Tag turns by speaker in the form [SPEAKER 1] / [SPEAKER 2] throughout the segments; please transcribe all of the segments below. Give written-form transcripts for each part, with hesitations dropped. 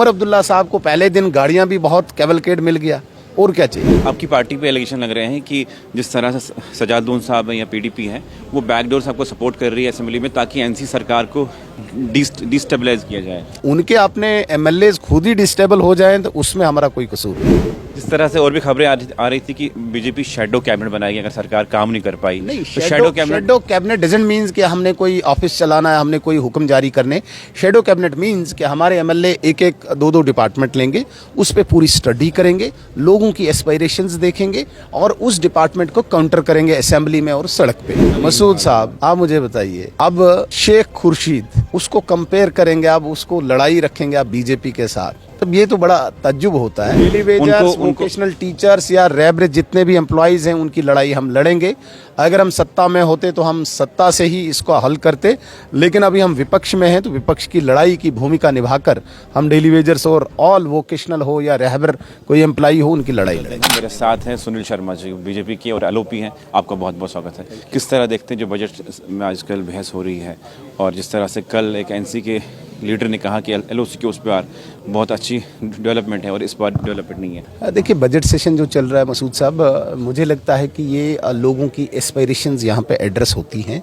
[SPEAKER 1] अब्दुल्ला साहब को पहले दिन गाड़ियां भी बहुत कैवलकेड मिल गया, और क्या चाहिए।
[SPEAKER 2] आपकी पार्टी पे एलिगेशन लग रहे हैं कि जिस तरह से सजादून साहब हैं या पीडीपी हैं वो बैकडोर से आपको सपोर्ट कर रही है असेंबली में ताकि एनसी सरकार को डिस्टेबलाइज किया जाए।
[SPEAKER 1] उनके अपने एमएलए खुद ही डिस्टेबल हो जाएं तो उसमें हमारा कोई कसूर नहीं।
[SPEAKER 2] जिस तरह से और भी खबरें आ रही थी कि बीजेपी शैडो कैबिनेट बनाएगी अगर सरकार काम नहीं कर पाई।
[SPEAKER 1] नहीं,
[SPEAKER 2] तो
[SPEAKER 1] शैडो कैबिनेट डजंट मीन्स कि हमने कोई ऑफिस चलाना है, हमने कोई हुक्म जारी करने। शैडो कैबिनेट मीन्स कि हमारे एमएलए एक एक दो दो डिपार्टमेंट लेंगे, उस पर पूरी स्टडी करेंगे, लोगों की एस्पायरेशंस देखेंगे और उस डिपार्टमेंट को काउंटर करेंगे असेंबली में और सड़क पे। मसूद साहब, आप मुझे बताइए, अब शेख खुर्शीद उसको कंपेयर करेंगे, आप उसको लड़ाई रखेंगे आप बीजेपी के साथ, तब ये तो बड़ा तज्जुब होता है। डेली वेजर्स, वोकेशनल टीचर्स या रेबरेज जितने भी एम्प्लॉयज हैं उनकी लड़ाई हम लड़ेंगे। अगर हम सत्ता में होते तो हम सत्ता से ही इसको हल करते, लेकिन अभी हम विपक्ष में हैं तो विपक्ष की लड़ाई की भूमिका निभाकर हम डेली वेजर्स और ऑल वोकेशनल हो या रहबर कोई एम्प्लॉई हो उनकी लड़ाई लड़ेंगे।
[SPEAKER 2] मेरे साथ हैं सुनील शर्मा जी, बीजेपी के और एलओपी हैं। आपका बहुत बहुत स्वागत है। किस तरह देखते हैं जो बजट में आजकल बहस हो रही है और जिस तरह से कल एक एनसी के लीडर ने कहा कि एलओसी के उस पर बहुत अच्छी डेवलपमेंट है और इस बार डेवलपमेंट नहीं है।
[SPEAKER 1] देखिए, बजट सेशन जो चल रहा है मसूद साहब, मुझे लगता है कि ये लोगों की एस्पायरेशंस यहाँ पे एड्रेस होती हैं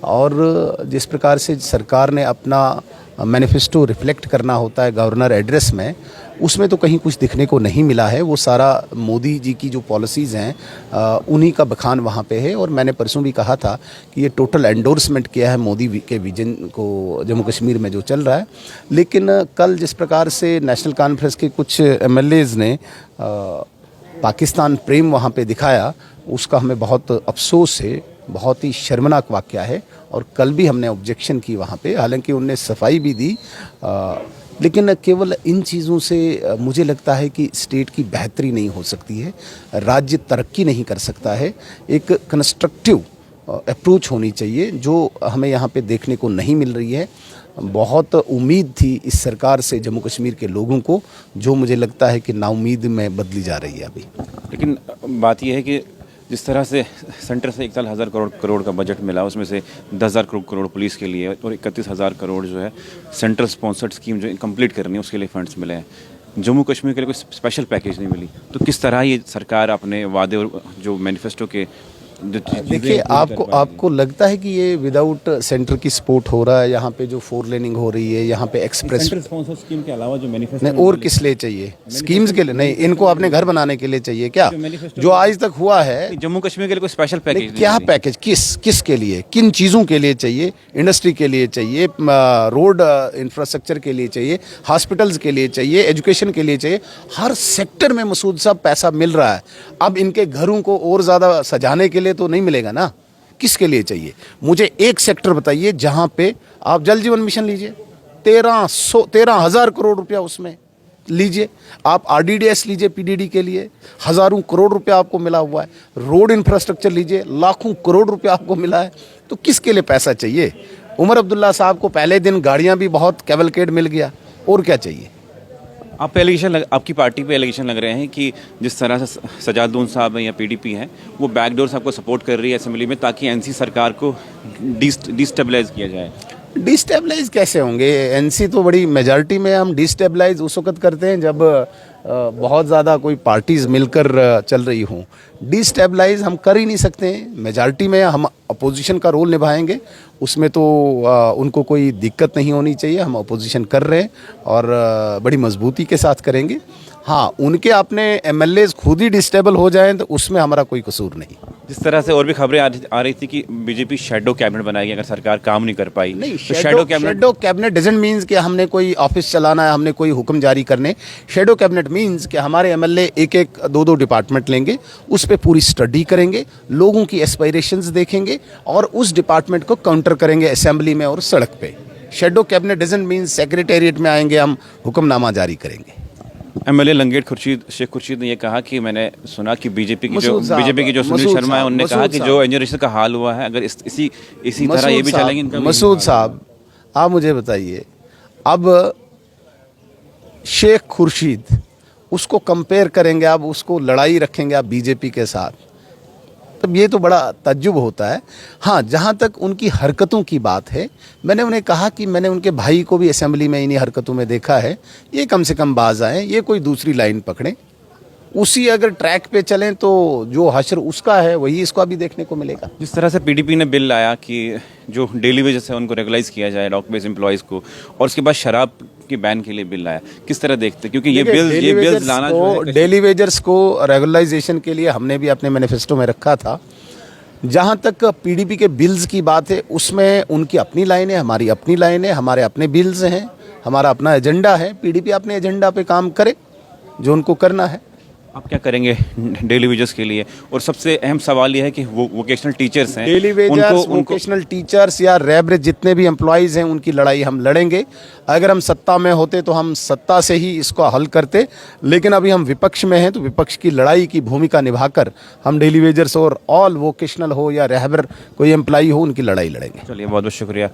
[SPEAKER 1] और जिस प्रकार से सरकार ने अपना मैनिफेस्टो रिफ्लेक्ट करना होता है गवर्नर एड्रेस में, उसमें तो कहीं कुछ दिखने को नहीं मिला है। वो सारा मोदी जी की जो पॉलिसीज़ हैं उन्हीं का बखान वहाँ पे है। और मैंने परसों भी कहा था कि ये टोटल एंडोर्समेंट किया है मोदी के विजन को जम्मू कश्मीर में जो चल रहा है। लेकिन कल जिस प्रकार से नेशनल कॉन्फ्रेंस के कुछ एमएलएज़ ने पाकिस्तान प्रेम वहाँ पे दिखाया, उसका हमें बहुत अफसोस है, बहुत ही शर्मनाक वाक़या है। और कल भी हमने ऑब्जेक्शन की वहाँ पे, हालांकि उनने सफाई भी दी, लेकिन केवल इन चीज़ों से मुझे लगता है कि स्टेट की बेहतरी नहीं हो सकती है, राज्य तरक्की नहीं कर सकता है। एक कंस्ट्रक्टिव अप्रोच होनी चाहिए जो हमें यहाँ पे देखने को नहीं मिल रही है। बहुत उम्मीद थी इस सरकार से जम्मू कश्मीर के लोगों को, जो मुझे लगता है कि नाउम्मीद में बदली जा रही है अभी।
[SPEAKER 2] लेकिन बात यह है कि जिस तरह से सेंटर से 41,000 करोड़ का बजट मिला, उसमें से 10,000 करोड़ पुलिस के लिए और 31,000 करोड़ जो है सेंट्रल स्पॉन्सर्ड स्कीम जो कंप्लीट करनी है उसके लिए फंड्स मिले हैं। जम्मू कश्मीर के लिए कोई स्पेशल पैकेज नहीं मिली, तो किस तरह ये सरकार अपने वादे और जो मैनिफेस्टो के
[SPEAKER 1] देखिए, आपको लगता है कि ये विदाउट सेंटर की सपोर्ट हो रहा है? यहाँ पे जो 4 लेनिंग हो रही है, यहाँ पे एक्सप्रेस
[SPEAKER 2] स्पॉन्सर स्कीम के अलावा जो मैनिफेस्टो
[SPEAKER 1] नहीं, और किस लिए चाहिए? स्कीम्स के लिए नहीं, इनको अपने घर बनाने के लिए चाहिए क्या? जो आज तक हुआ है
[SPEAKER 2] जम्मू कश्मीर के लिए कोई स्पेशल पैकेज
[SPEAKER 1] क्या पैकेज, किसके लिए, किन चीज़ों के लिए चाहिए? इंडस्ट्री के लिए चाहिए, रोड इंफ्रास्ट्रक्चर के लिए चाहिए, हॉस्पिटल्स के लिए चाहिए, एजुकेशन के लिए चाहिए। हर सेक्टर में मसूद साहब पैसा मिल रहा है। अब इनके घरों को और ज़्यादा सजाने के लिए तो नहीं मिलेगा ना। किसके लिए चाहिए? मुझे एक सेक्टर बताइए जहां पे आप जल जीवन मिशन लीजिए, 13,000 करोड़ रुपया उसमें लीजिए। आप आरडीडीएस लीजिए, पीडीडी के लिए हज़ारों करोड़ रुपया आपको मिला हुआ है। रोड इंफ्रास्ट्रक्चर लीजिए, लाखों करोड़ रुपया आपको मिला है। तो किसके लिए पैसा चाहिए? उमर अब्दुल्ला साहब को पहले दिन गाड़ियां भी बहुत कैवलकेड मिल गया, और क्या चाहिए?
[SPEAKER 2] आपकी पार्टी पे एलिगेशन लग रहे हैं कि जिस तरह से सजादून साहब हैं या पीडीपी हैं वो बैकडोर से आपको सपोर्ट कर रही है असेंबली में ताकि एनसी सरकार को डिस्टेबलाइज किया जाए।
[SPEAKER 1] डिस्टेबलाइज कैसे होंगे? एनसी तो बड़ी मेजॉरिटी में। हम डिस्टेबलाइज उस वक्त करते हैं जब बहुत ज़्यादा कोई पार्टीज़ मिलकर चल रही हों। डिस्टेबलाइज हम कर ही नहीं सकते हैं। मेजॉरिटी में हम अपोजिशन का रोल निभाएंगे, उसमें तो उनको कोई दिक्कत नहीं होनी चाहिए। हम अपोजिशन कर रहे हैं और बड़ी मजबूती के साथ करेंगे। हाँ, उनके अपने एमएलए खुद ही डिस्टेबल हो जाएं तो उसमें हमारा कोई कसूर नहीं।
[SPEAKER 2] जिस तरह से और भी खबरें आ रही थी कि बीजेपी शैडो कैबिनेट बनाएगी अगर सरकार काम नहीं कर पाई।
[SPEAKER 1] नहीं, तो शैडो कैबिनेट डजंट मीन्स कि हमने कोई ऑफिस चलाना है, हमने कोई हुक्म जारी करने। शैडो कैबिनेट मीन्स कि हमारे एमएलए एक एक दो दो डिपार्टमेंट लेंगे, उस पर पूरी स्टडी करेंगे, लोगों की एस्पायरेशंस देखेंगे और उस डिपार्टमेंट को काउंटर करेंगे असेंबली में और सड़क पे। Shadow cabinet doesn't means secretariat में आएंगे हम हुक्मनामा जारी करेंगे।
[SPEAKER 2] एमएलए लंगेट शेख खुर्शीद ने यह कहा कि मैंने सुना कि बीजेपी की जो सुनील शर्मा है उन्होंने कहा कि जो इंजीनियर का हाल हुआ है अगर इसी तरह ये भी चलेंगे इनका।
[SPEAKER 1] मसूद साहब, आप मुझे बताइए, अब शेख खुर्शीद उसको कंपेयर करेंगे, आप उसको लड़ाई रखेंगे आप बीजेपी के साथ, तब ये तो बड़ा ताज्जुब होता है। हाँ, जहाँ तक उनकी हरकतों की बात है, मैंने उन्हें कहा कि मैंने उनके भाई को भी असेंबली में इन्हीं हरकतों में देखा है, ये कम से कम बाज आएँ, ये कोई दूसरी लाइन पकड़ें, उसी अगर ट्रैक पे चलें तो जो हश्र उसका है वही इसको अभी देखने को मिलेगा।
[SPEAKER 2] जिस तरह से पीडीपी ने बिल लाया कि जो डेली वेजेस है उनको रेगुलाइज किया जाए डॉक बेस्ड एम्प्लॉयज़ को, और उसके बाद शराब की बैन के लिए बिल लाया, किस तरह देखते हैं? क्योंकि ये बिल्स लाना जो है
[SPEAKER 1] डेली वेजर्स को रेगुलराइजेशन के लिए हमने भी अपने मैनिफेस्टो में रखा था। जहाँ तक पीडीपी के बिल्स की बात है, उसमें उनकी अपनी लाइन है, हमारी अपनी लाइन है, हमारे अपने बिल्स हैं, हमारा अपना एजेंडा है। पीडीपी अपने एजेंडा पे काम करे जो उनको करना है।
[SPEAKER 2] आप क्या करेंगे डेली वेजेस के लिए? और सबसे अहम सवाल यह है कि वो वोकेशनल टीचर्स हैं,
[SPEAKER 1] डेली वेजर्स, वोकेशनल टीचर्स या रेबरेज जितने भी एम्प्लॉयज़ हैं, उनकी लड़ाई हम लड़ेंगे। अगर हम सत्ता में होते तो हम सत्ता से ही इसको हल करते, लेकिन अभी हम विपक्ष में हैं तो विपक्ष की लड़ाई की भूमिका निभाकर हम डेली वेजर्स और ऑल वोकेशनल हो या रेहबर कोई एम्प्लॉई हो, उनकी लड़ाई लड़ेंगे।
[SPEAKER 2] चलिए, बहुत बहुत शुक्रिया।